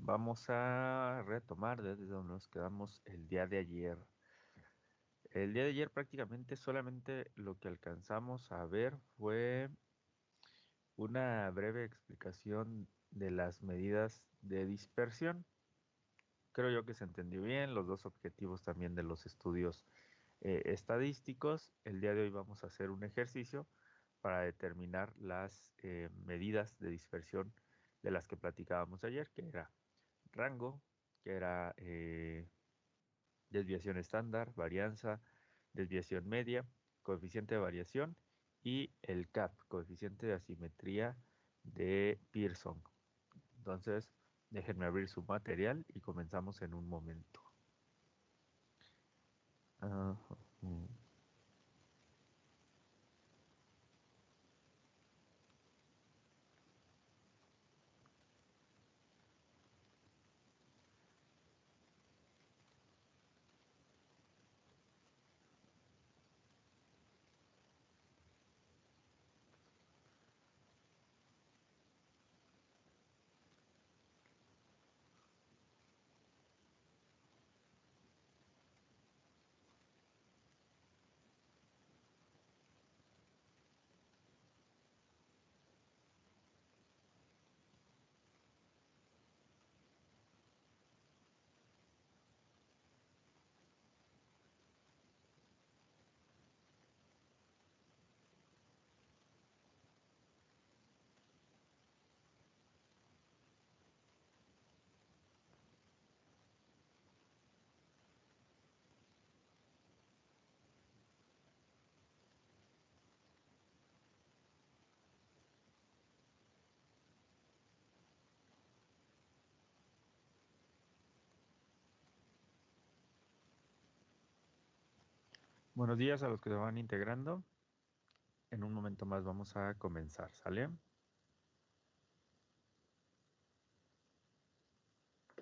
Vamos a retomar desde donde nos quedamos el día de ayer. El día de ayer prácticamente solamente lo que alcanzamos a ver fue una breve explicación de las medidas de dispersión. Creo yo que se entendió bien los dos objetivos también de los estudios estadísticos. El día de hoy vamos a hacer un ejercicio para determinar las medidas de dispersión de las que platicábamos ayer, que era rango, que era desviación estándar, varianza, desviación media, coeficiente de variación y el CAP, coeficiente de asimetría de Pearson. Entonces, déjenme abrir su material y comenzamos en un momento. Uh, Buenos días a los que se van integrando. En un momento más vamos a comenzar, ¿sale?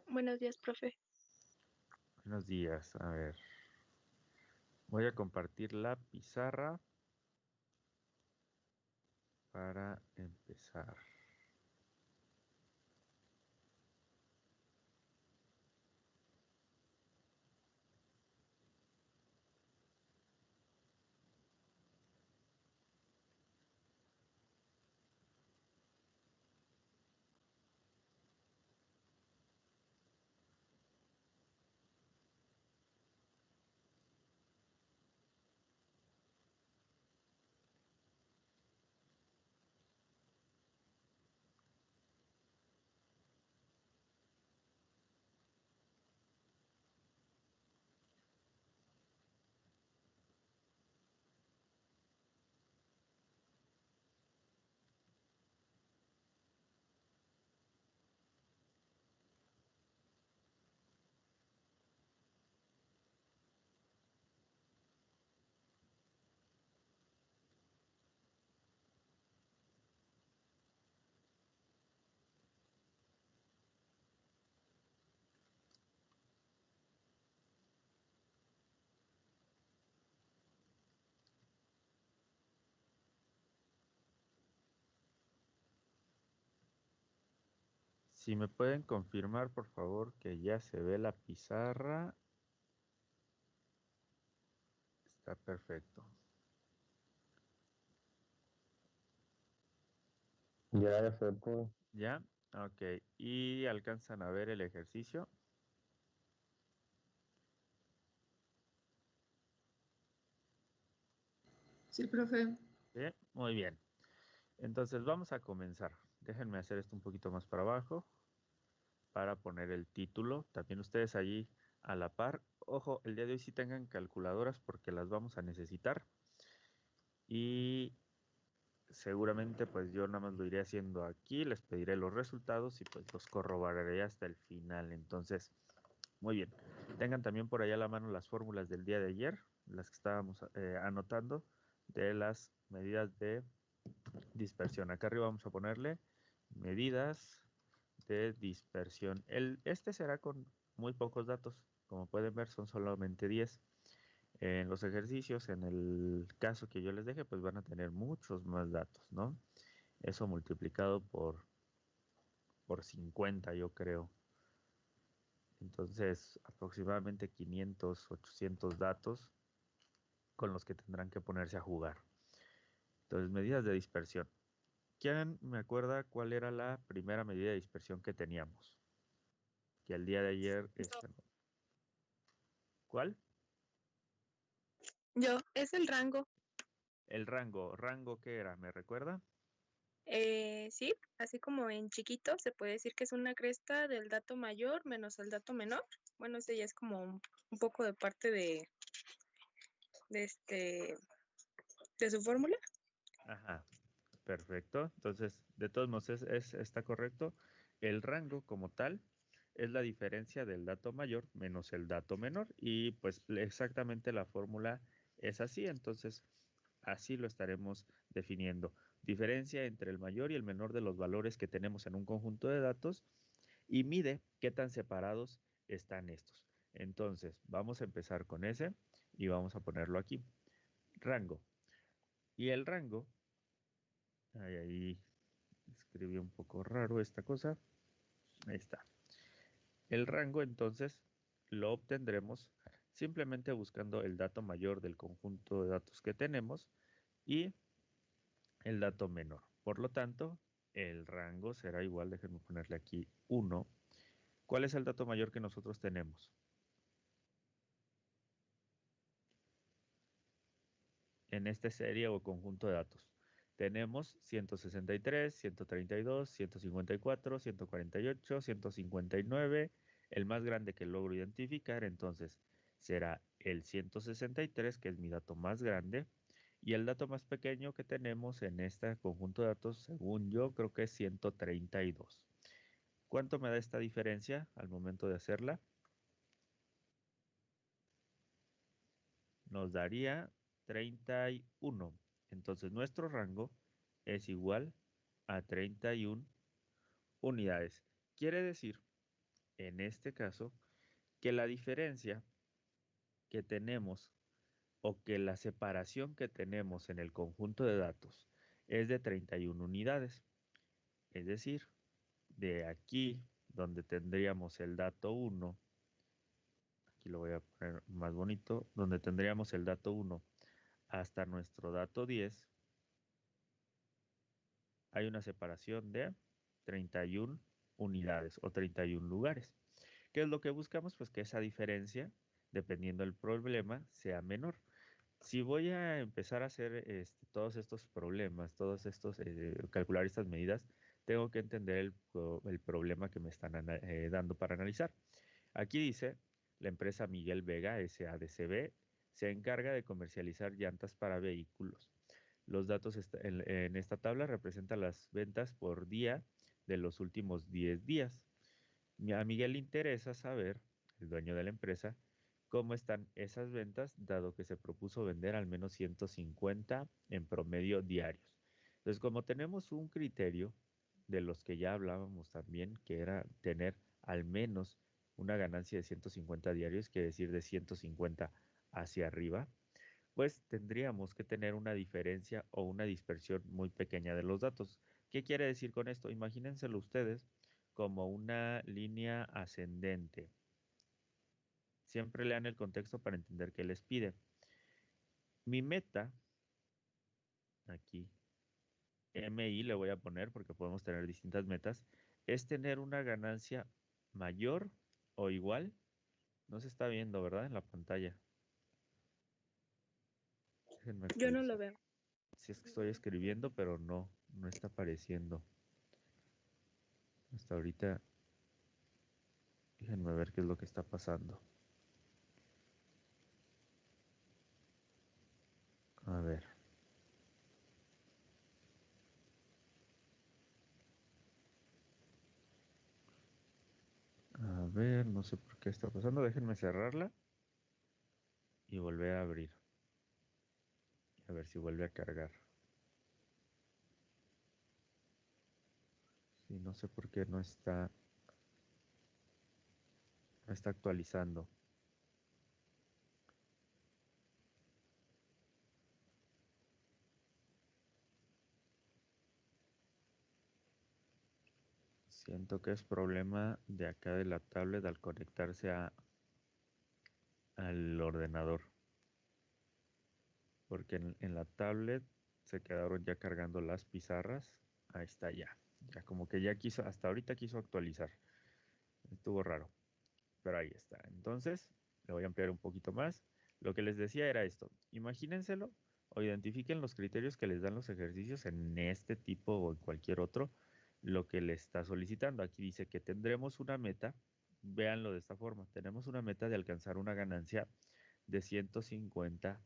Buenos días, profe. Buenos días, a ver. Voy a compartir la pizarra para empezar. Si me pueden confirmar, por favor, que ya se ve la pizarra. Está perfecto. Ya se pudo. ¿Ya? Ok. ¿Y alcanzan a ver el ejercicio? Sí, profe. Sí, muy bien. Entonces vamos a comenzar. Déjenme hacer esto un poquito más para abajo para poner el título. También ustedes allí a la par. Ojo, el día de hoy sí tengan calculadoras porque las vamos a necesitar. Y seguramente pues yo nada más lo iré haciendo aquí. Les pediré los resultados y pues los corroboraré hasta el final. Entonces, muy bien. Tengan también por allá a la mano las fórmulas del día de ayer, las que estábamos anotando, de las medidas de dispersión. Acá arriba vamos a ponerle medidas de dispersión. Este será con muy pocos datos. Como pueden ver, son solamente 10. En los ejercicios, en el caso que yo les deje, pues van a tener muchos más datos, ¿no? Eso multiplicado por 50, yo creo. Entonces, aproximadamente 500, 800 datos con los que tendrán que ponerse a jugar. Entonces, medidas de dispersión. ¿Quién me acuerda cuál era la primera medida de dispersión que teníamos? Que el día de ayer... ¿Cuál? Yo, es el rango. El rango. ¿Rango qué era? ¿Me recuerda? Sí, así como en chiquito se puede decir que es una cresta del dato mayor menos el dato menor. Bueno, ese ya es como un poco de parte de su fórmula. Ajá, perfecto. Entonces, de todos modos, está correcto. El rango como tal es la diferencia del dato mayor menos el dato menor. Y pues exactamente la fórmula es así. Entonces, así lo estaremos definiendo. Diferencia entre el mayor y el menor de los valores que tenemos en un conjunto de datos y mide qué tan separados están estos. Entonces, vamos a empezar con ese y vamos a ponerlo aquí. Rango. Y el rango, ahí escribí un poco raro esta cosa. Ahí está. El rango entonces lo obtendremos simplemente buscando el dato mayor del conjunto de datos que tenemos y el dato menor. Por lo tanto, el rango será igual, déjenme ponerle aquí 1. ¿Cuál es el dato mayor que nosotros tenemos? En esta serie o conjunto de datos. Tenemos 163, 132, 154, 148, 159. El más grande que logro identificar, entonces, será el 163, que es mi dato más grande. Y el dato más pequeño que tenemos en este conjunto de datos, según yo, creo que es 132. ¿Cuánto me da esta diferencia al momento de hacerla? Nos daría 31. Entonces nuestro rango es igual a 31 unidades. Quiere decir, en este caso, que la diferencia que tenemos o que la separación que tenemos en el conjunto de datos es de 31 unidades. Es decir, de aquí donde tendríamos el dato 1, aquí lo voy a poner más bonito, donde tendríamos el dato 1 hasta nuestro dato 10, hay una separación de 31 unidades o 31 lugares. ¿Qué es lo que buscamos? Pues que esa diferencia, dependiendo del problema, sea menor. Si voy a empezar a hacer todos estos problemas, calcular estas medidas, tengo que entender el problema que me están dando para analizar. Aquí dice, la empresa Miguel Vega, SADCB, se encarga de comercializar llantas para vehículos. Los datos en esta tabla representan las ventas por día de los últimos 10 días. A Miguel le interesa saber, el dueño de la empresa, cómo están esas ventas, dado que se propuso vender al menos 150 en promedio diarios. Entonces, como tenemos un criterio de los que ya hablábamos también, que era tener al menos una ganancia de 150 diarios, que decir de 150 hacia arriba, pues tendríamos que tener una diferencia o una dispersión muy pequeña de los datos. ¿Qué quiere decir con esto? Imagínenselo ustedes como una línea ascendente. Siempre lean el contexto para entender qué les pide. Mi meta, aquí, MI le voy a poner porque podemos tener distintas metas, es tener una ganancia mayor o igual. No se está viendo, ¿verdad? En la pantalla. Déjenme Yo no actualizar. lo veo. Si es que estoy escribiendo, pero no está apareciendo. Hasta ahorita, déjenme ver qué es lo que está pasando. A ver. A ver, no sé por qué está pasando. Déjenme cerrarla y volver a abrir. A ver si vuelve a cargar. Sí, no sé por qué no está actualizando. Si Siento que es problema de acá de la tablet al conectarse al ordenador. Porque en la tablet se quedaron ya cargando las pizarras. Ahí está ya. Ya como que ya quiso, hasta ahorita quiso actualizar. Estuvo raro. Pero ahí está. Entonces, le voy a ampliar un poquito más. Lo que les decía era esto. Imagínenselo o identifiquen los criterios que les dan los ejercicios en este tipo o en cualquier otro, lo que le está solicitando. Aquí dice que tendremos una meta. Véanlo de esta forma. Tenemos una meta de alcanzar una ganancia de 150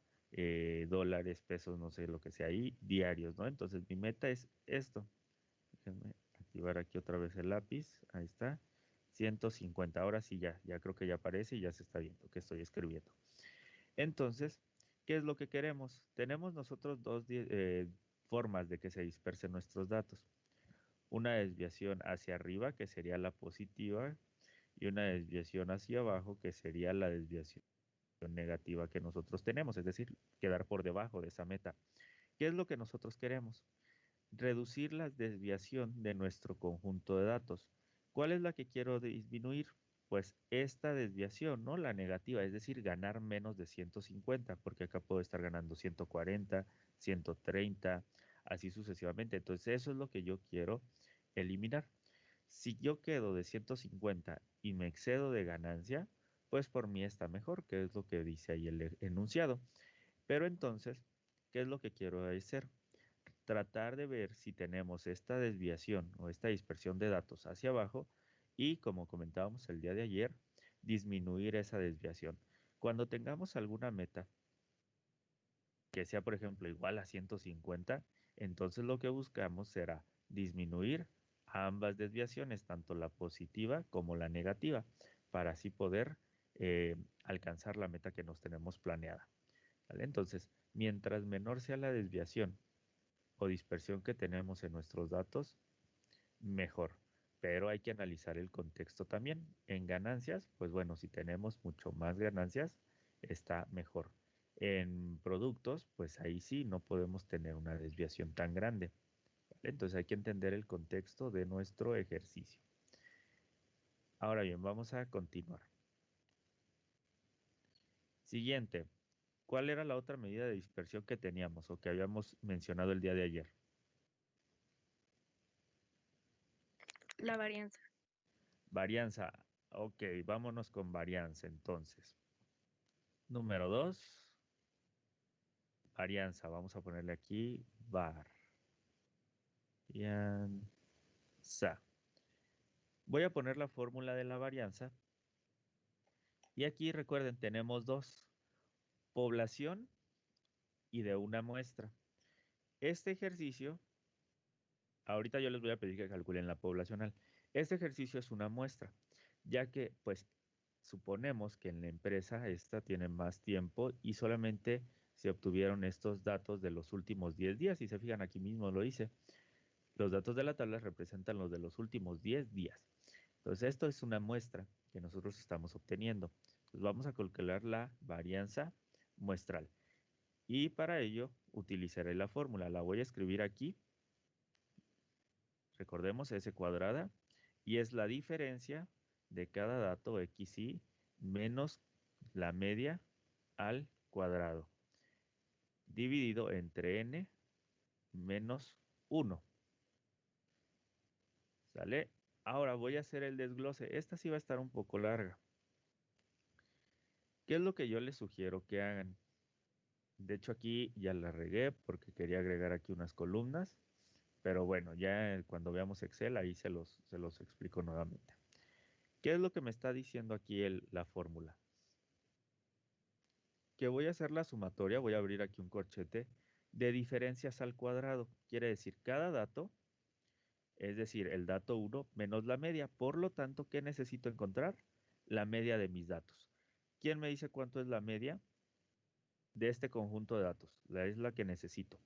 dólares, pesos, no sé lo que sea ahí, diarios, ¿no? Entonces mi meta es esto. Déjenme activar aquí otra vez el lápiz. Ahí está. 150. Ahora sí ya creo que ya aparece y ya se está viendo que estoy escribiendo. Entonces, ¿qué es lo que queremos? Tenemos nosotros dos formas de que se dispersen nuestros datos. Una desviación hacia arriba, que sería la positiva, y una desviación hacia abajo, que sería la desviación negativa que nosotros tenemos, es decir, quedar por debajo de esa meta. ¿Qué es lo que nosotros queremos? Reducir la desviación de nuestro conjunto de datos. ¿Cuál es la que quiero disminuir? Pues esta desviación, ¿no? La negativa, es decir, ganar menos de 150, porque acá puedo estar ganando 140, 130, así sucesivamente. Entonces eso es lo que yo quiero eliminar. Si yo quedo de 150 y me excedo de ganancia, pues por mí está mejor, que es lo que dice ahí el enunciado. Pero entonces, ¿qué es lo que quiero hacer? Tratar de ver si tenemos esta desviación o esta dispersión de datos hacia abajo y, como comentábamos el día de ayer, disminuir esa desviación. Cuando tengamos alguna meta que sea, por ejemplo, igual a 150, entonces lo que buscamos será disminuir ambas desviaciones, tanto la positiva como la negativa, para así poder alcanzar la meta que nos tenemos planeada. ¿Vale? Entonces, mientras menor sea la desviación o dispersión que tenemos en nuestros datos, mejor. Pero hay que analizar el contexto también. En ganancias, pues bueno, si tenemos mucho más ganancias, está mejor. En productos, pues ahí sí no podemos tener una desviación tan grande. ¿Vale? Entonces hay que entender el contexto de nuestro ejercicio. Ahora bien, vamos a continuar. Siguiente. ¿Cuál era la otra medida de dispersión que teníamos o que habíamos mencionado el día de ayer? La varianza. Varianza. Ok, vámonos con varianza entonces. Número 2. Varianza. Vamos a ponerle aquí varianza. Voy a poner la fórmula de la varianza. Y aquí recuerden, tenemos dos. Población y de una muestra. Este ejercicio, ahorita yo les voy a pedir que calculen la poblacional. Este ejercicio es una muestra, ya que pues suponemos que en la empresa esta tiene más tiempo y solamente se obtuvieron estos datos de los últimos 10 días. Si se fijan, aquí mismo lo hice. Los datos de la tabla representan los de los últimos 10 días. Entonces, esto es una muestra que nosotros estamos obteniendo. Entonces, vamos a calcular la varianza muestral. Y para ello utilizaré la fórmula. La voy a escribir aquí. Recordemos, S cuadrada. Y es la diferencia de cada dato xy menos la media al cuadrado, dividido entre n menos 1. ¿Sale? Ahora voy a hacer el desglose. Esta sí va a estar un poco larga. ¿Qué es lo que yo les sugiero que hagan? De hecho, aquí ya la regué porque quería agregar aquí unas columnas. Pero bueno, ya cuando veamos Excel, ahí se los explico nuevamente. ¿Qué es lo que me está diciendo aquí la fórmula? Que voy a hacer la sumatoria, voy a abrir aquí un corchete, de diferencias al cuadrado. Quiere decir, cada dato, es decir, el dato 1 menos la media. Por lo tanto, ¿qué necesito encontrar? La media de mis datos. ¿Quién me dice cuánto es la media de este conjunto de datos? Es la que necesito.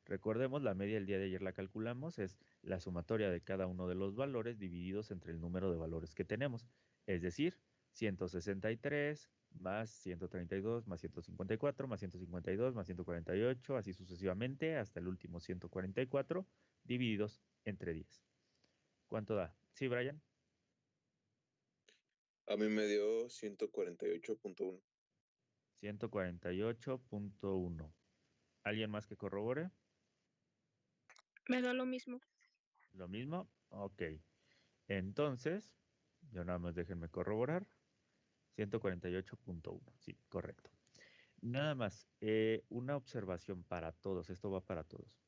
Recordemos, la media el día de ayer la calculamos, es la sumatoria de cada uno de los valores divididos entre el número de valores que tenemos. Es decir, 163 más 132 más 154 más 152 más 148, así sucesivamente hasta el último 144, divididos entre 10. ¿Cuánto da? Sí, Brian. A mí me dio 148.1. 148.1. ¿Alguien más que corrobore? Me da lo mismo. ¿Lo mismo? Ok. Entonces, yo nada más déjenme corroborar. 148.1. Sí, correcto. Nada más, una observación para todos. Esto va para todos.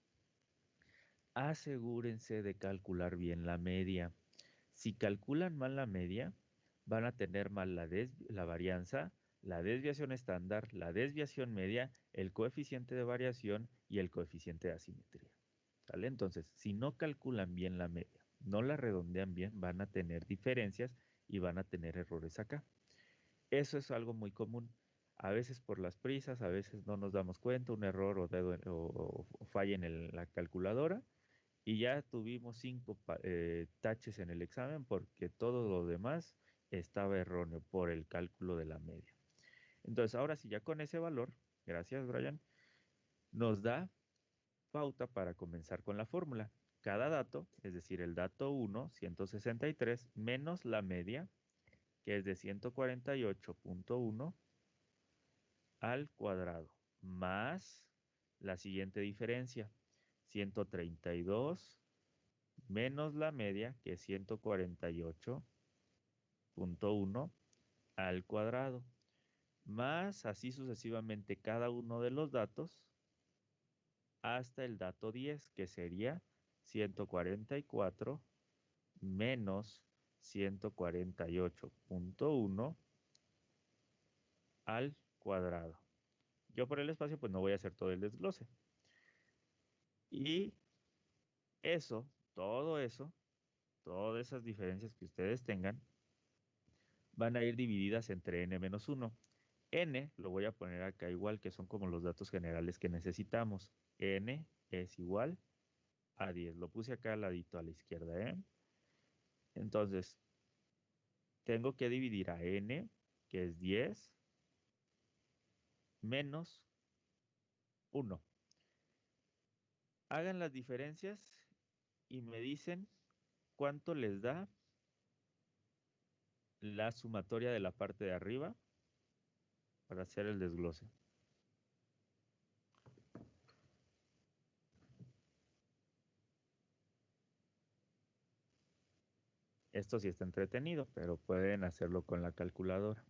Asegúrense de calcular bien la media. Si calculan mal la media, van a tener mal la varianza, la desviación estándar, la desviación media, el coeficiente de variación y el coeficiente de asimetría. ¿Sale? Entonces, si no calculan bien la media, no la redondean bien, van a tener diferencias y van a tener errores acá. Eso es algo muy común. A veces por las prisas, a veces no nos damos cuenta, un error o falla en la calculadora y ya tuvimos 5 taches en el examen porque todo lo demás estaba erróneo por el cálculo de la media. Entonces, ahora sí, ya con ese valor, gracias Brian, nos da pauta para comenzar con la fórmula. Cada dato, es decir, el dato 1, 163, menos la media, que es de 148.1 al cuadrado, más la siguiente diferencia, 132 menos la media, que es 148.1 al cuadrado, más así sucesivamente cada uno de los datos hasta el dato 10, que sería 144 menos 148.1 al cuadrado. Yo por el espacio pues no voy a hacer todo el desglose. Y todo eso, todas esas diferencias que ustedes tengan, van a ir divididas entre n-1. N lo voy a poner acá igual, que son como los datos generales que necesitamos. N es igual a 10. Lo puse acá al ladito a la izquierda, ¿eh? Entonces, tengo que dividir a n, que es 10, menos 1. Hagan las diferencias y me dicen cuánto les da la sumatoria de la parte de arriba para hacer el desglose. Esto sí está entretenido, pero pueden hacerlo con la calculadora.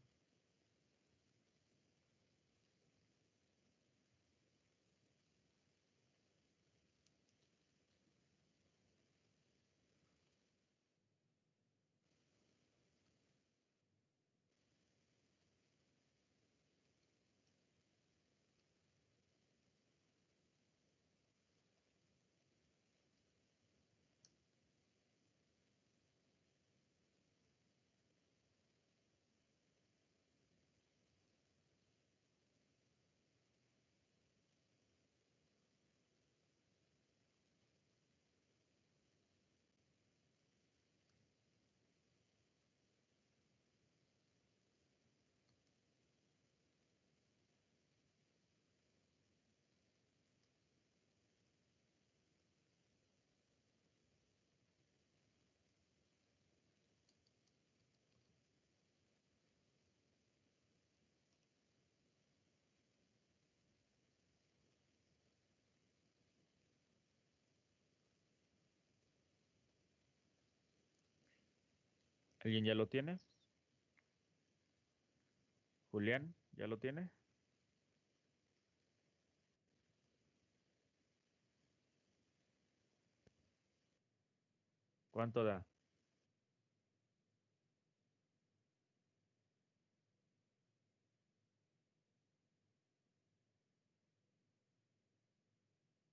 ¿Alguien ya lo tiene? Julián, ¿ya lo tiene? ¿Cuánto da?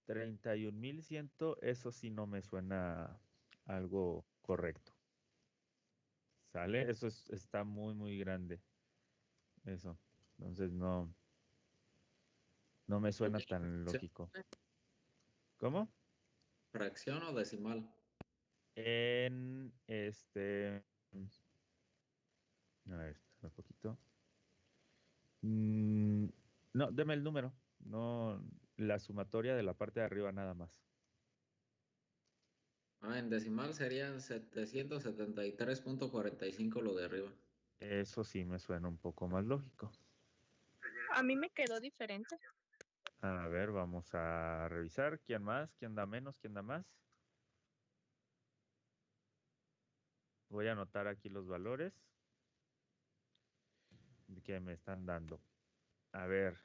$31,100, eso sí no me suena algo correcto. ¿Sale? Eso está muy, muy grande. Eso. Entonces no me suena tan lógico. ¿Cómo? ¿Fracción o decimal? En a ver, un poquito. No, deme el número. No, la sumatoria de la parte de arriba nada más. En decimal serían 773.45 lo de arriba. Eso sí me suena un poco más lógico. A mí me quedó diferente. A ver, vamos a revisar. ¿Quién más? ¿Quién da menos? ¿Quién da más? Voy a anotar aquí los valores que me están dando. A ver,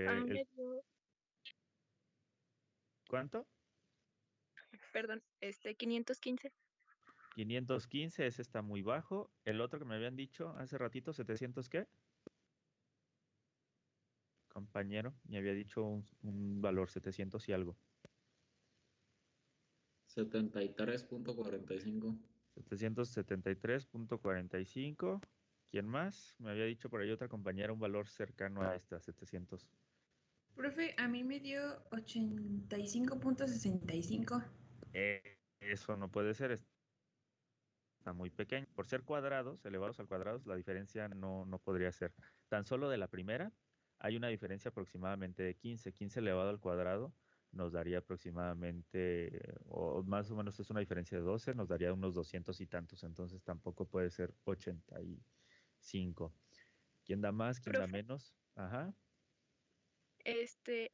A mí me dio, ¿cuánto? perdón, 515. 515, ese está muy bajo. El otro que me habían dicho hace ratito, 700, ¿qué? Compañero, me había dicho un valor 700 y algo. 73.45. 773.45. ¿Quién más? Me había dicho por ahí otra compañera un valor cercano a esta, 700. Profe, a mí me dio 85.65. Eso no puede ser, está muy pequeño. Por ser cuadrados, elevados al cuadrado, la diferencia no podría ser. Tan solo de la primera hay una diferencia aproximadamente de 15. 15 elevado al cuadrado nos daría aproximadamente, o más o menos es una diferencia de 12, nos daría unos 200 y tantos. Entonces tampoco puede ser 85. ¿Quién da más? ¿Quién da Profe, menos? Ajá.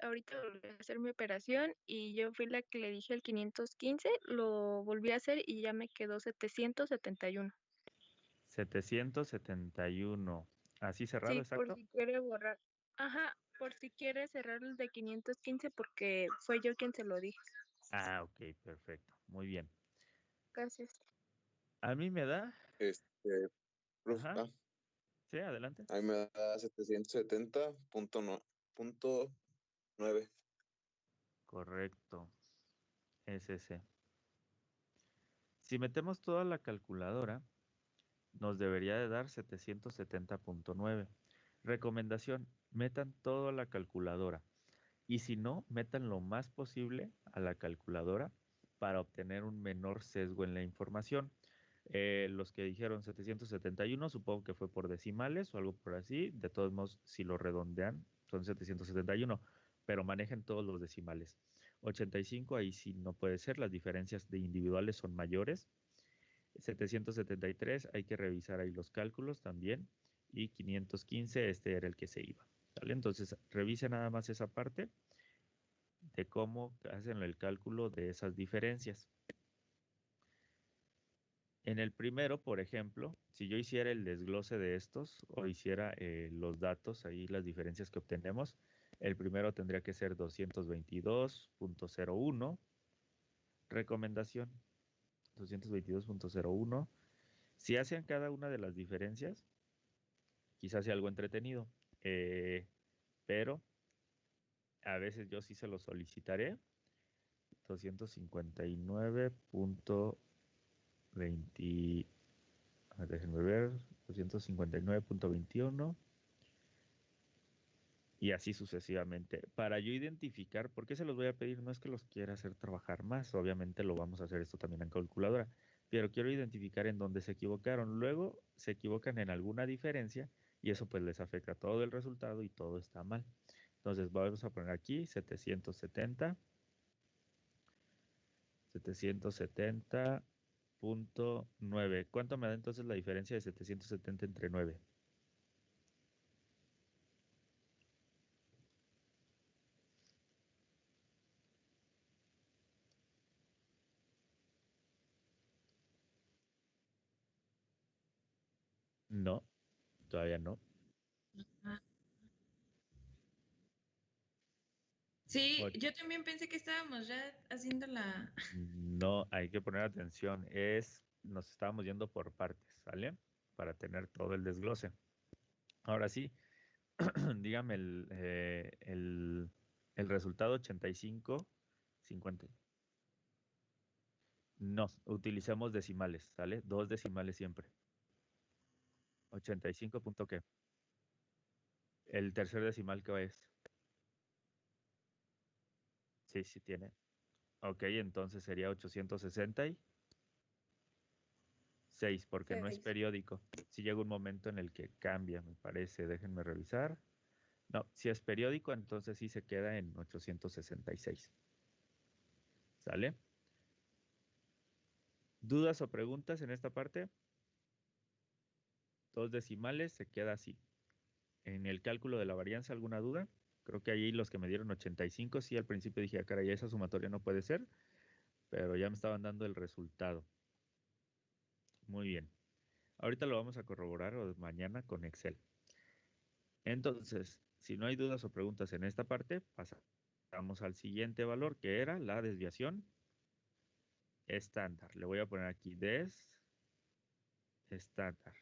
ahorita volví a hacer mi operación y yo fui la que le dije el 515, lo volví a hacer y ya me quedó 771. 771. ¿Así cerrado, Sí, por exacto? si quiere borrar. Ajá, por si quiere cerrar el de 515 porque fue yo quien se lo dije. Ah, ok, perfecto. Muy bien. Gracias. A mí me da. Profe, Ajá. Sí, adelante. a mí me da 770.9. Correcto. Es ese. Si metemos toda la calculadora, nos debería de dar 770.9. Recomendación, metan toda la calculadora. Y si no, metan lo más posible a la calculadora para obtener un menor sesgo en la información. Los que dijeron 771, supongo que fue por decimales o algo por así. De todos modos, si lo redondean, son 771, pero manejen todos los decimales. 85, ahí sí no puede ser, las diferencias de individuales son mayores. 773, hay que revisar ahí los cálculos también. Y 515, este era el que se iba. ¿Vale? Entonces, revise nada más esa parte de cómo hacen el cálculo de esas diferencias. En el primero, por ejemplo, si yo hiciera el desglose de estos o hiciera los datos, ahí las diferencias que obtenemos, el primero tendría que ser 222.01, recomendación 222.01. Si hacen cada una de las diferencias, quizás sea algo entretenido, pero a veces yo sí se lo solicitaré. 259.20, déjenme ver, 259.21 y así sucesivamente. Para yo identificar, ¿por qué se los voy a pedir? No es que los quiera hacer trabajar más, obviamente lo vamos a hacer esto también en calculadora, pero quiero identificar en dónde se equivocaron. Luego se equivocan en alguna diferencia y eso pues les afecta todo el resultado y todo está mal. Entonces vamos a poner aquí 770.9. ¿Cuánto me da entonces la diferencia de 770 entre 9? No, todavía no. Ah. Sí, Och- yo también pensé que estábamos ya haciendo la... No, hay que poner atención. Nos estábamos yendo por partes, ¿sale? Para tener todo el desglose. Ahora sí, dígame el resultado 85, 50. No, utilicemos decimales, ¿sale? Dos decimales siempre. 85 punto qué. El tercer decimal que es. Sí, sí tiene. Ok, entonces sería 866, porque no es 6. periódico. Si llega un momento en el que cambia, me parece. Déjenme revisar. No, si es periódico, entonces sí se queda en 866. ¿Sale? ¿Dudas o preguntas en esta parte? 2 decimales, se queda así. En el cálculo de la varianza, ¿alguna duda? Creo que ahí los que me dieron 85, sí, al principio dije, caray, esa sumatoria no puede ser, pero ya me estaban dando el resultado. Muy bien. Ahorita lo vamos a corroborar o mañana con Excel. Entonces, si no hay dudas o preguntas en esta parte, pasamos al siguiente valor, que era la desviación estándar. Le voy a poner aquí des estándar.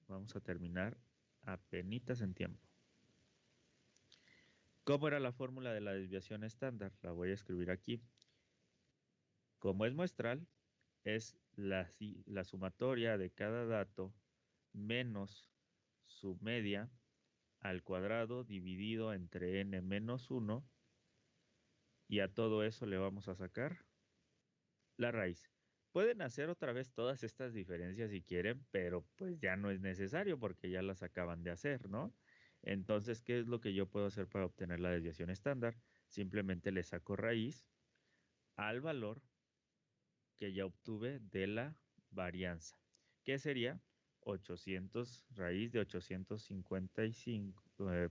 Vamos a terminar apenitas en tiempo. ¿Cómo era la fórmula de la desviación estándar? La voy a escribir aquí. Como es muestral, es la sumatoria de cada dato menos su media al cuadrado dividido entre n menos 1, y a todo eso le vamos a sacar la raíz. Pueden hacer otra vez todas estas diferencias si quieren, pero pues ya no es necesario porque ya las acaban de hacer, ¿no? Entonces, ¿qué es lo que yo puedo hacer para obtener la desviación estándar? Simplemente le saco raíz al valor que ya obtuve de la varianza, que sería 800, raíz de 855,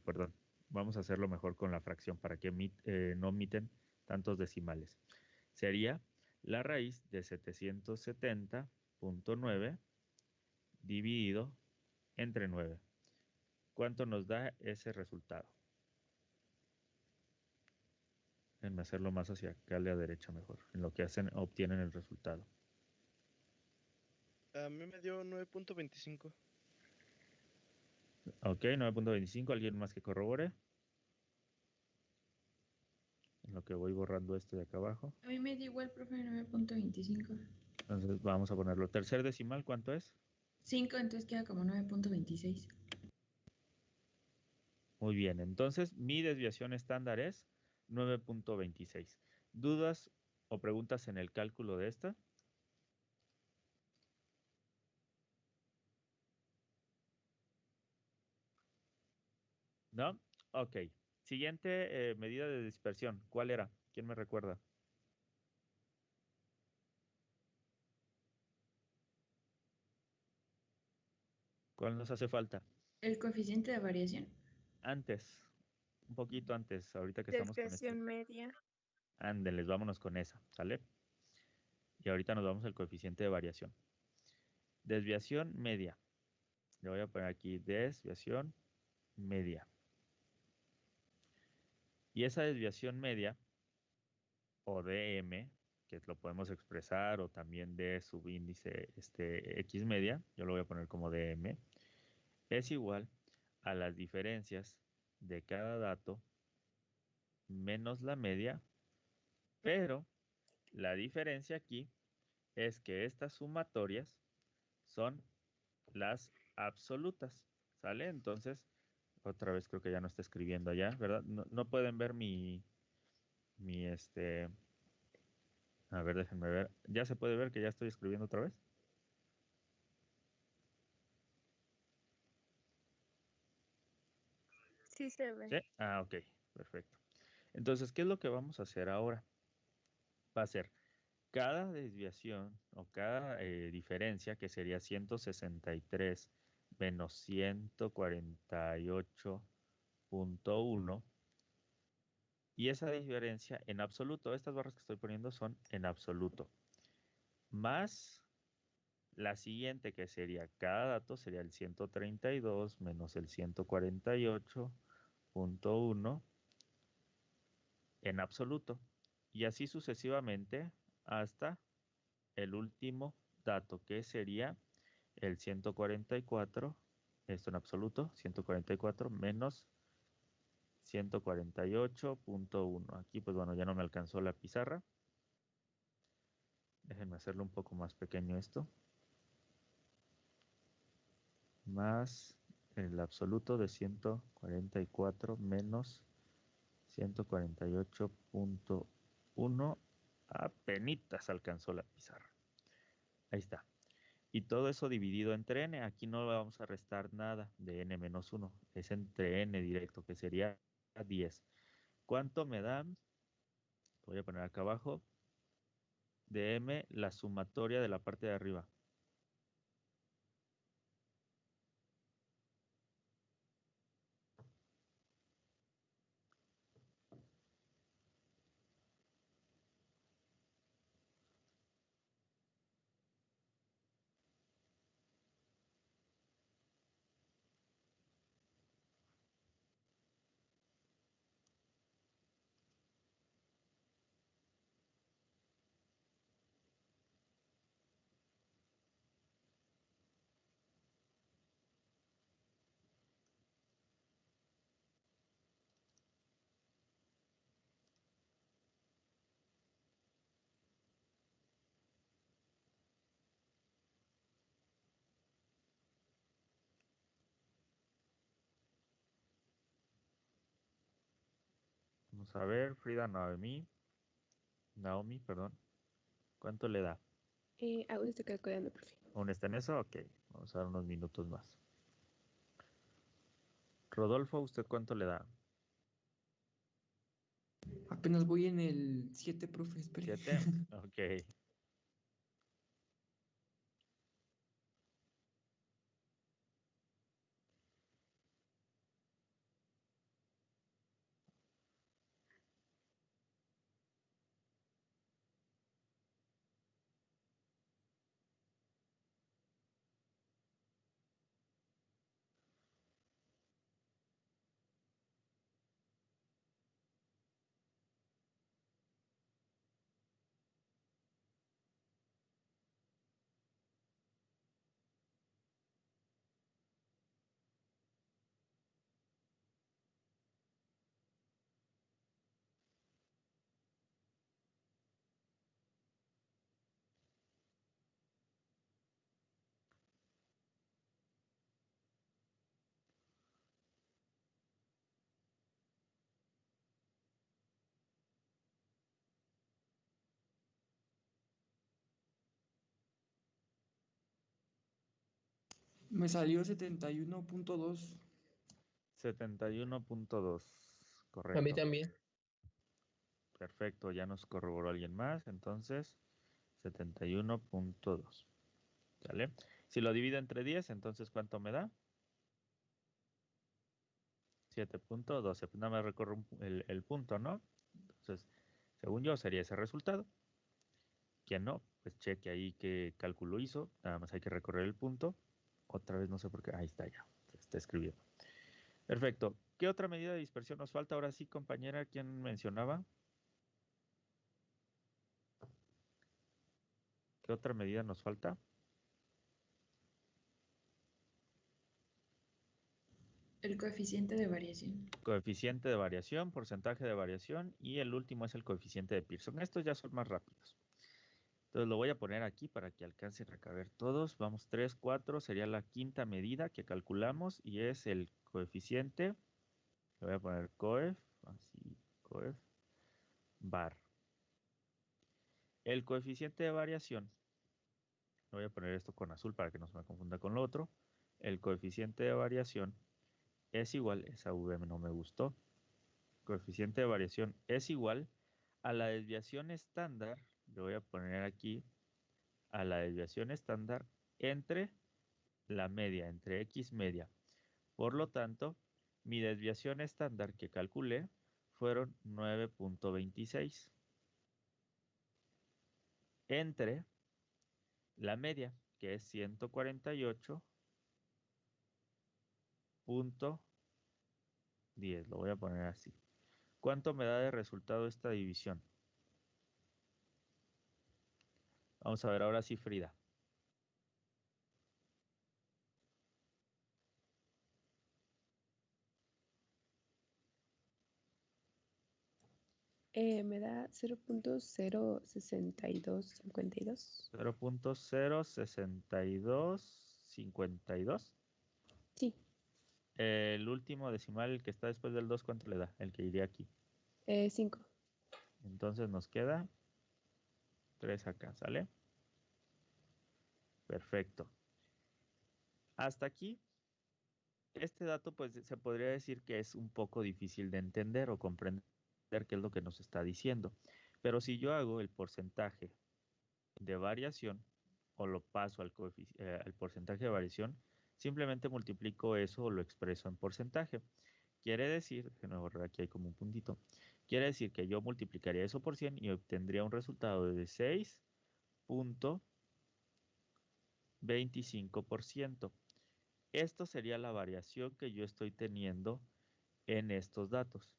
perdón, vamos a hacerlo mejor con la fracción para que no omiten tantos decimales. Sería la raíz de 770.9 dividido entre 9. ¿Cuánto nos da ese resultado? Déjenme hacerlo más hacia acá a la derecha mejor, en lo que obtienen el resultado. A mí me dio 9.25. Ok, 9.25. ¿Alguien más que corrobore? En lo que voy borrando esto de acá abajo. A mí me dio igual, profe, 9.25. Entonces vamos a ponerlo. Tercer decimal, ¿cuánto es? 5, entonces queda como 9.26. Muy bien, entonces mi desviación estándar es 9.26. ¿Dudas o preguntas en el cálculo de esta? ¿No? Ok. Siguiente medida de dispersión. ¿Cuál era? ¿Quién me recuerda? ¿Cuál nos hace falta? El coeficiente de variación. Antes. Un poquito antes, ahorita que estamos con este. Desviación media. Ándenles, vámonos con esa, ¿sale? Y ahorita nos vamos al coeficiente de variación. Desviación media. Le voy a poner aquí desviación media. Y esa desviación media, o DM, que lo podemos expresar, o también de subíndice X media, yo lo voy a poner como DM, es igual a las diferencias de cada dato menos la media, pero la diferencia aquí es que estas sumatorias son las absolutas, ¿sale? Entonces, otra vez creo que ya no está escribiendo allá, ¿verdad? No pueden ver a ver, déjenme ver. ¿Ya se puede ver que ya estoy escribiendo otra vez? Sí se ve. ¿Sí? Ah, ok, perfecto. Entonces, ¿qué es lo que vamos a hacer ahora? Va a ser cada desviación o cada diferencia, que sería 163 menos 148.1, y esa diferencia en absoluto, estas barras que estoy poniendo son en absoluto, más la siguiente, que sería cada dato, sería el 132 menos el 148.1 en absoluto, y así sucesivamente hasta el último dato, que sería el 144, esto en absoluto, 144 menos 148.1. Aquí pues bueno, ya no me alcanzó la pizarra. Déjenme hacerlo un poco más pequeño esto. Más el absoluto de 144 menos 148.1. Apenitas alcanzó la pizarra. Ahí está. Y todo eso dividido entre n. Aquí no vamos a restar nada de n menos 1. Es entre n directo, que sería 10. ¿Cuánto me dan? Voy a poner acá abajo. de m la sumatoria de la parte de arriba. Vamos a ver, Frida Naomi, perdón. ¿Cuánto le da? Aún estoy calculando, profe. ¿Aún está en eso? Ok, vamos a dar unos minutos más. Rodolfo, ¿usted cuánto le da? Apenas voy en el 7, profe, espere. ¿7? Ok. Me salió 71.2. 71.2. A mí Correcto. también. Perfecto, ya nos corroboró alguien más. Entonces, 71.2. ¿Sale? Si lo divido entre 10, entonces ¿cuánto me da? 7.12. Pues nada más recorro el punto, ¿no? Entonces, según yo, sería ese resultado. Quien no, pues cheque ahí qué cálculo hizo. Nada más hay que recorrer el punto. Otra vez no sé por qué. Ahí está ya. Se está escribiendo. Perfecto. ¿Qué otra medida de dispersión nos falta? Ahora sí, compañera, ¿quién mencionaba? ¿Qué otra medida nos falta? El coeficiente de variación. Coeficiente de variación, porcentaje de variación y el último es el coeficiente de Pearson. Estos ya son más rápidos. Entonces lo voy a poner aquí para que alcancen a caber todos. Vamos, 3, 4, sería la quinta medida que calculamos y es el coeficiente. Le voy a poner coef, así, coef, bar. El coeficiente de variación, voy a poner esto con azul para que no se me confunda con lo otro. El coeficiente de variación es igual, esa V no me gustó. Coeficiente de variación es igual a la desviación estándar, le voy a poner aquí, a la desviación estándar entre la media, entre X media. Por lo tanto, mi desviación estándar que calculé fueron 9.26 entre la media, que es 148.10. Lo voy a poner así. ¿Cuánto me da de resultado esta división? Vamos a ver ahora sí, Frida. Me da 0.06252. 0.06252. Sí, El último decimal, el que está después del 2, ¿cuánto le da? El que iría aquí. 5. Entonces nos queda 3 acá, ¿sale? Perfecto. Hasta aquí, este dato pues se podría decir que es un poco difícil de entender o comprender qué es lo que nos está diciendo. Pero si yo hago el porcentaje de variación o lo paso al porcentaje de variación, simplemente multiplico eso o lo expreso en porcentaje. Quiere decir, déjenme borrar aquí hay como un puntito, quiere decir que yo multiplicaría eso por 100 y obtendría un resultado de 6.25%. Esto sería la variación que yo estoy teniendo en estos datos,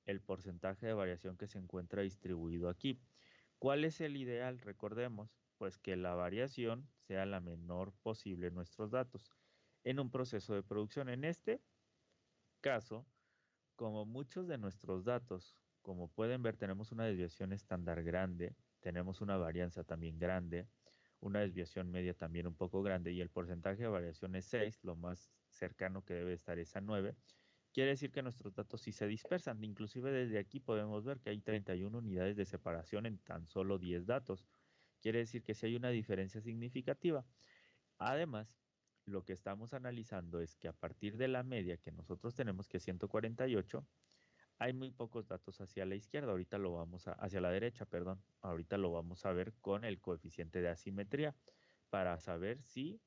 el porcentaje de variación que se encuentra distribuido aquí. ¿Cuál es el ideal? Recordemos, pues que la variación sea la menor posible en nuestros datos en un proceso de producción. En este caso, como muchos de nuestros datos, como pueden ver, tenemos una desviación estándar grande, tenemos una varianza también grande, una desviación media también un poco grande y el porcentaje de variación es 6, lo más cercano que debe estar es a 9. Quiere decir que nuestros datos sí se dispersan. Inclusive desde aquí podemos ver que hay 31 unidades de separación en tan solo 10 datos. Quiere decir que sí hay una diferencia significativa. Además, lo que estamos analizando es que a partir de la media que nosotros tenemos, que es 148, hay muy pocos datos hacia la izquierda. Ahorita lo vamos hacia la derecha, perdón. Ahorita lo vamos a ver con el coeficiente de asimetría para saber si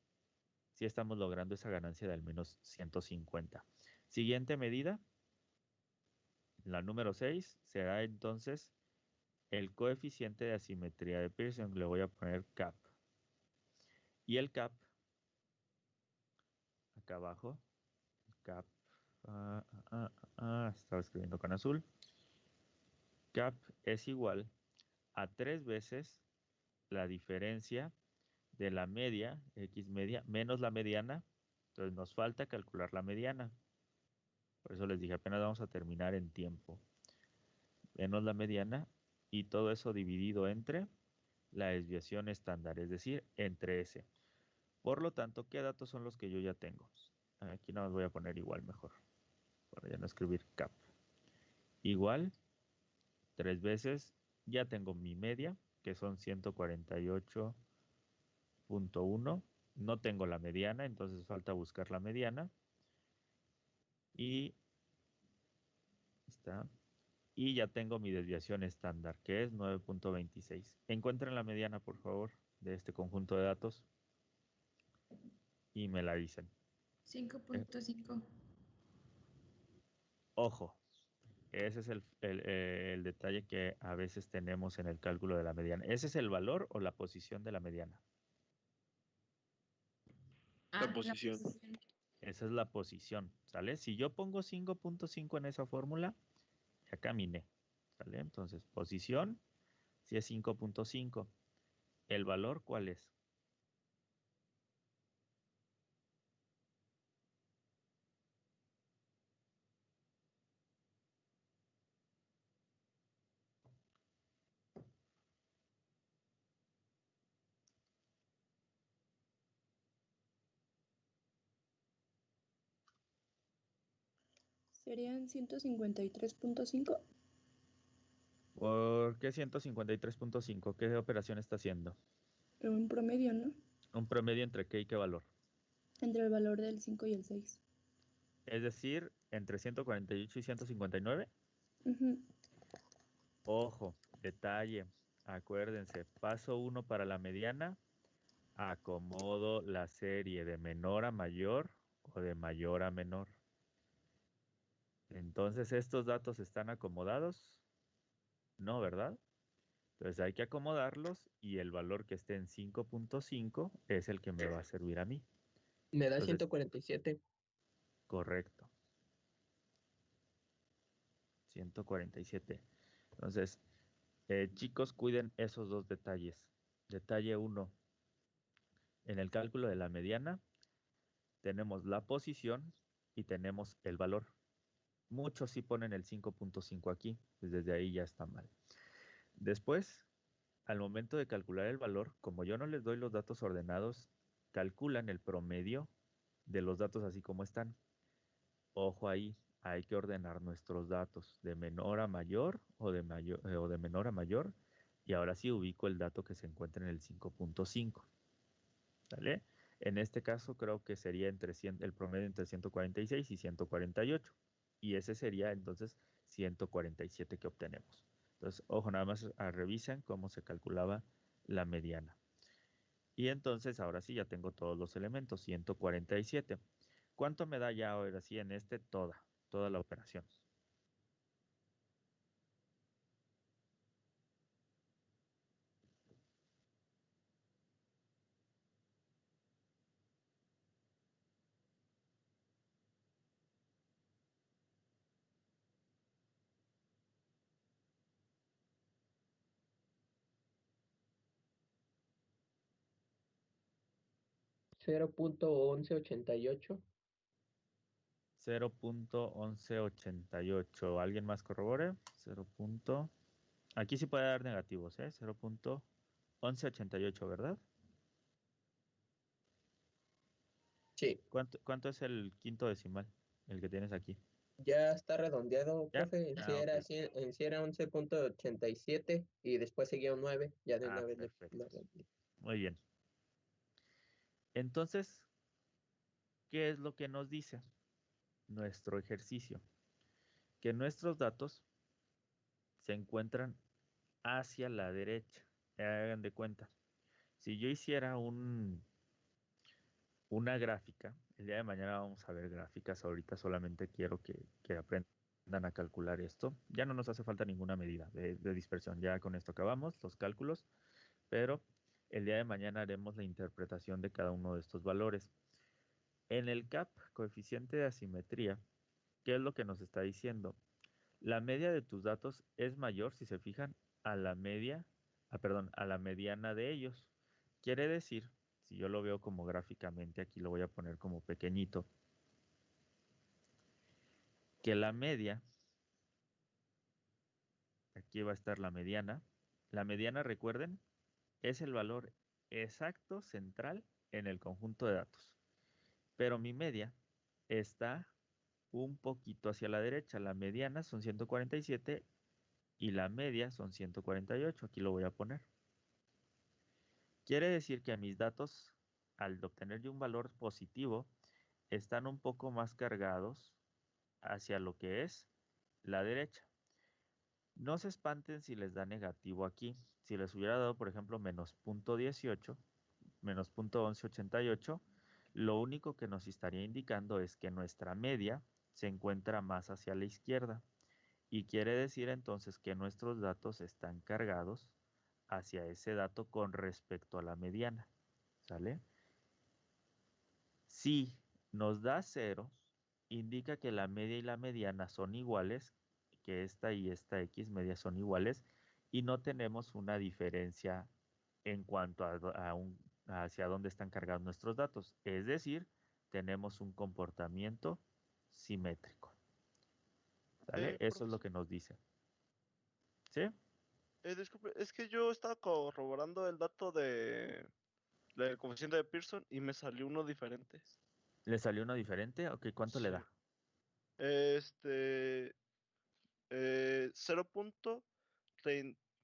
estamos logrando esa ganancia de al menos 150. Siguiente medida, la número 6, será entonces el coeficiente de asimetría de Pearson. Le voy a poner CAP. Y el CAP, acá abajo, CAP, estaba escribiendo con azul. CAP es igual a 3 veces la diferencia de la media, X media, menos la mediana. Entonces nos falta calcular la mediana. Por eso les dije, apenas vamos a terminar en tiempo. Menos la mediana y todo eso dividido entre la desviación estándar, es decir, entre S. Por lo tanto, ¿qué datos son los que yo ya tengo? Aquí nada más voy a poner igual mejor, para ya no escribir CAP. Igual, 3 veces, ya tengo mi media, que son 148.1. No tengo la mediana, entonces falta buscar la mediana. Y está. Y ya tengo mi desviación estándar, que es 9.26. Encuentren la mediana, por favor, de este conjunto de datos. Y me la dicen. 5.5. Ojo, ese es el detalle que a veces tenemos en el cálculo de la mediana. ¿Ese es el valor o la posición de la mediana? La posición. Esa es la posición, ¿sale? Si yo pongo 5.5 en esa fórmula, ya caminé, ¿sale? Entonces, posición, si es 5.5. ¿El valor cuál es? Serían 153.5. ¿Por qué 153.5? ¿Qué operación está haciendo? Un promedio, ¿no? ¿Un promedio entre qué y qué valor? Entre el valor del 5 y el 6. Es decir, entre 148 y 159. Ujú. Ojo, detalle, acuérdense, paso 1 para la mediana, acomodo la serie de menor a mayor o de mayor a menor. Entonces, ¿estos datos están acomodados? No, ¿verdad? Entonces hay que acomodarlos y el valor que esté en 5.5 es el que me va a servir a mí. Me da Entonces, 147. correcto. 147. Entonces, chicos, cuiden esos dos detalles. Detalle 1. En el cálculo de la mediana, tenemos la posición y tenemos el valor. Muchos sí ponen el 5.5 aquí, pues desde ahí ya está mal. Después, al momento de calcular el valor, como yo no les doy los datos ordenados, calculan el promedio de los datos así como están. Ojo ahí, hay que ordenar nuestros datos de menor a mayor o de menor a mayor. Y ahora sí ubico el dato que se encuentra en el 5.5. ¿Vale? En este caso creo que sería el promedio entre 146 y 148. Y ese sería entonces 147 que obtenemos. Entonces, ojo, nada más revisen cómo se calculaba la mediana. Y entonces ahora sí ya tengo todos los elementos, 147. ¿Cuánto me da ya ahora sí en toda la operación? $0.1188. 0.1188. ¿Alguien más corrobore? 0. Aquí sí puede dar negativos, ¿eh? 0.1188, ¿verdad? Sí, ¿Cuánto es el quinto decimal? El que tienes aquí. ya está redondeado, ¿Ya? profe. En sí Ah, ok. era, en sí era 11.87 y después seguía un 9. Ya de Ah, una vez perfecto. lo redondeé. Muy bien. Entonces, ¿qué es lo que nos dice nuestro ejercicio? Que nuestros datos se encuentran hacia la derecha. Hagan de cuenta. Si yo hiciera una gráfica, el día de mañana vamos a ver gráficas, ahorita solamente quiero que aprendan a calcular esto. Ya no nos hace falta ninguna medida de dispersión, ya con esto acabamos los cálculos, pero el día de mañana haremos la interpretación de cada uno de estos valores. En el CAP, coeficiente de asimetría, ¿qué es lo que nos está diciendo? La media de tus datos es mayor, si se fijan, a la media, a la mediana de ellos. Quiere decir, si yo lo veo como gráficamente, aquí lo voy a poner como pequeñito, que la media, aquí va a estar la mediana. La mediana, recuerden, es el valor exacto central en el conjunto de datos. Pero mi media está un poquito hacia la derecha. La mediana son 147 y la media son 148. Aquí lo voy a poner. Quiere decir que mis datos, al obtener yo un valor positivo, están un poco más cargados hacia lo que es la derecha. No se espanten si les da negativo aquí. Si les hubiera dado, por ejemplo, menos 0.18, menos 0.1188, lo único que nos estaría indicando es que nuestra media se encuentra más hacia la izquierda. Y quiere decir entonces que nuestros datos están cargados hacia ese dato con respecto a la mediana. ¿Sale? Si nos da 0, indica que la media y la mediana son iguales, que esta y esta X media son iguales, y no tenemos una diferencia en cuanto hacia dónde están cargados nuestros datos. Es decir, tenemos un comportamiento simétrico. ¿Sale? Eso es lo que nos dice. ¿Sí? Disculpe, es que yo estaba corroborando el dato del coeficiente de Pearson y me salió uno diferente. ¿Le salió uno diferente? Ok, ¿cuánto le Sí. da?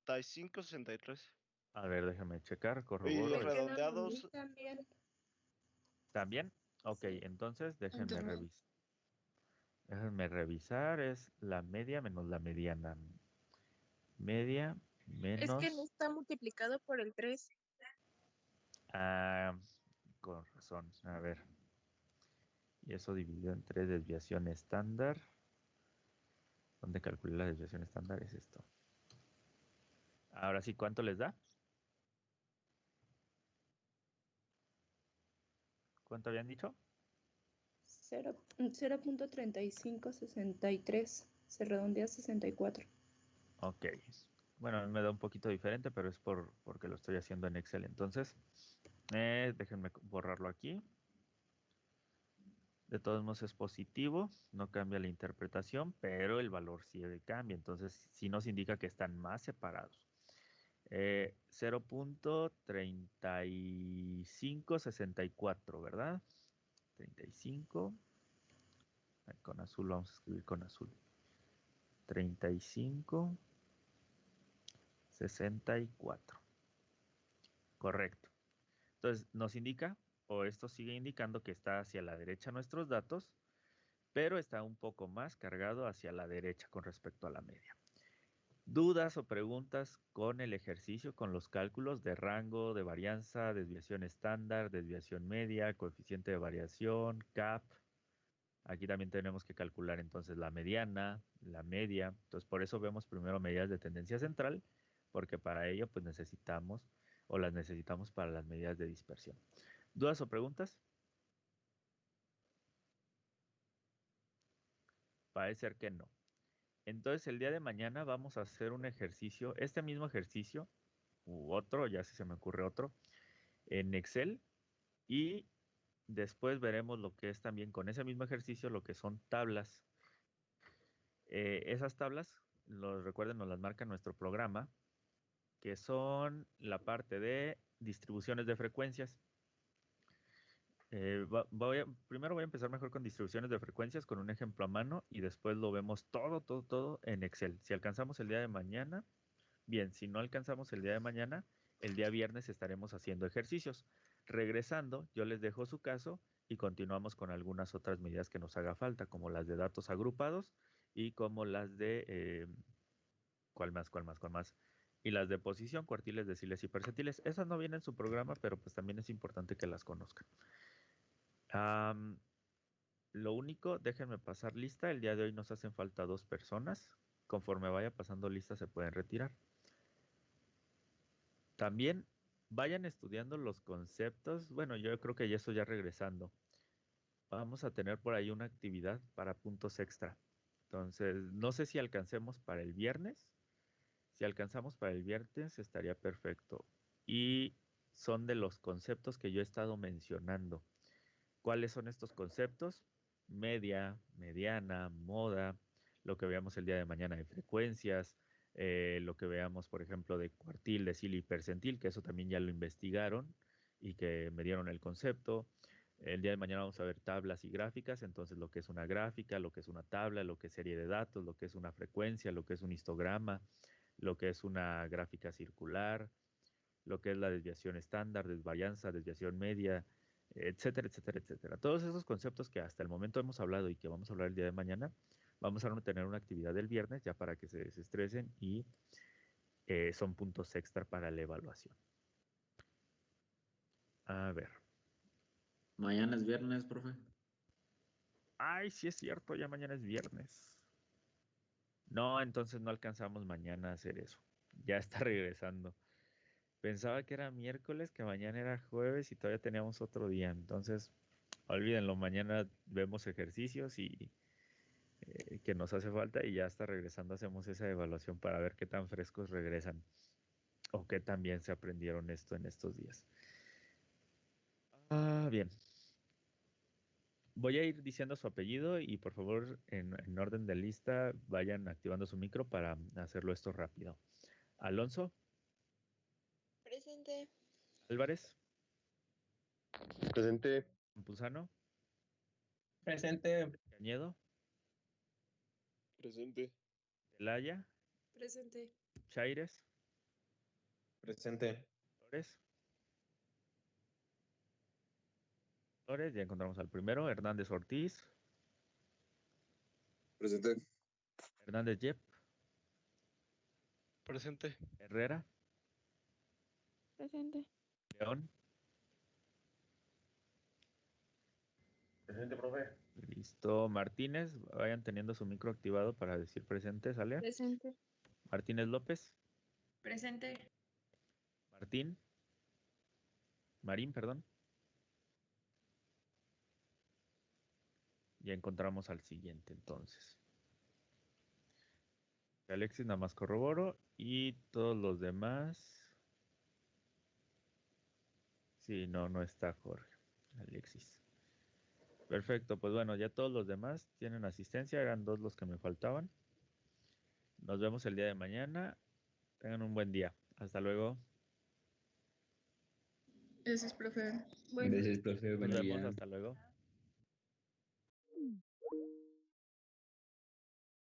0.3563. A ver, déjame checar, Y corroboro. Me queda a mí redondeados, también. ¿También? Ok, Sí. entonces déjenme También. revisar. Déjenme revisar, es la media menos la mediana. Media Es que no menos... está multiplicado por el 3. Ah, con razón. A ver. Y eso dividido entre desviación estándar. ¿Dónde calculé la desviación estándar? Es esto. Ahora sí, ¿cuánto les da? ¿Cuánto habían dicho? 0.3563. Se redondea a 64. Ok. Bueno, a mí me da un poquito diferente, pero es porque lo estoy haciendo en Excel. Entonces, déjenme borrarlo aquí. De todos modos es positivo, no cambia la interpretación, pero el valor sí cambia. Entonces, sí nos indica que están más separados. 0.3564, ¿verdad? 35. Con azul vamos a escribir con azul. 3564. Correcto. Entonces nos indica, o esto sigue indicando que está hacia la derecha nuestros datos, pero está un poco más cargado hacia la derecha con respecto a la media. Dudas o preguntas con el ejercicio, con los cálculos de rango, de varianza, desviación estándar, desviación media, coeficiente de variación, CAP. Aquí también tenemos que calcular entonces la mediana, la media. Entonces por eso vemos primero medidas de tendencia central, porque para ello pues necesitamos o las necesitamos para las medidas de dispersión. ¿Dudas o preguntas? Parece ser que no. Entonces el día de mañana vamos a hacer un ejercicio, este mismo ejercicio, u otro, ya si se me ocurre otro, en Excel, y después veremos lo que es también con ese mismo ejercicio, lo que son tablas. Esas tablas, recuerden, nos las marca nuestro programa, que son la parte de distribuciones de frecuencias. Primero voy a empezar mejor con distribuciones de frecuencias con un ejemplo a mano y después lo vemos todo en Excel. Si alcanzamos el día de mañana, bien, si no alcanzamos el día de mañana, el día viernes estaremos haciendo ejercicios. Regresando, yo les dejo su caso y continuamos con algunas otras medidas que nos haga falta, como las de datos agrupados y como las de... ¿Cuál más? Y las de posición, cuartiles, deciles y percentiles. Esas no vienen en su programa, pero pues también es importante que las conozcan. Lo único, déjenme pasar lista. El día de hoy nos hacen falta 2 personas. Conforme vaya pasando lista se pueden retirar. También vayan estudiando los conceptos. Bueno, yo creo que eso ya regresando. Vamos a tener por ahí una actividad para puntos extra. Entonces, no sé si alcancemos para el viernes. Si alcanzamos para el viernes estaría perfecto. Y son de los conceptos que yo he estado mencionando. ¿Cuáles son estos conceptos? Media, mediana, moda, lo que veamos el día de mañana de frecuencias, lo que veamos, por ejemplo, de cuartil, decil y percentil, que eso también ya lo investigaron y que me dieron el concepto. El día de mañana vamos a ver tablas y gráficas, entonces lo que es una gráfica, lo que es una tabla, lo que es serie de datos, lo que es una frecuencia, lo que es un histograma, lo que es una gráfica circular, lo que es la desviación estándar, desvarianza, desviación media, etcétera, etcétera, etcétera. Todos esos conceptos que hasta el momento hemos hablado y que vamos a hablar el día de mañana, vamos a tener una actividad el viernes ya para que se desestresen y son puntos extra para la evaluación. A ver. Mañana es viernes, profe. Ay, sí es cierto, ya mañana es viernes. No, entonces no alcanzamos mañana a hacer eso. Ya está regresando. Pensaba que era miércoles, que mañana era jueves y todavía teníamos otro día. Entonces, olvídenlo, mañana vemos ejercicios y que nos hace falta y ya está regresando, hacemos esa evaluación para ver qué tan frescos regresan o qué tan bien se aprendieron esto en estos días. Bien. Voy a ir diciendo su apellido y por favor, en orden de lista, vayan activando su micro para hacerlo esto rápido. Alonso. Presente. Álvarez. Presente. Campuzano. Presente. Cañedo. Presente. Celaya. Presente. Chaires. Presente. Flores, ya encontramos al primero. Hernández Ortiz. Presente. Hernández Yep. Presente. Herrera. Presente. León. Presente, profe. Listo. Martínez, vayan teniendo su micro activado para decir presente, ¿sale? Presente. Martínez López. Presente. Marín, perdón. Ya encontramos al siguiente entonces. Alexis nada más corroboro y todos los demás. Sí, no está Jorge. Alexis. Perfecto, pues bueno, ya todos los demás tienen asistencia, eran 2 los que me faltaban. Nos vemos el día de mañana. Tengan un buen día. Hasta luego. Gracias, profe. Gracias, profe. Nos Buen vemos, día. hasta luego.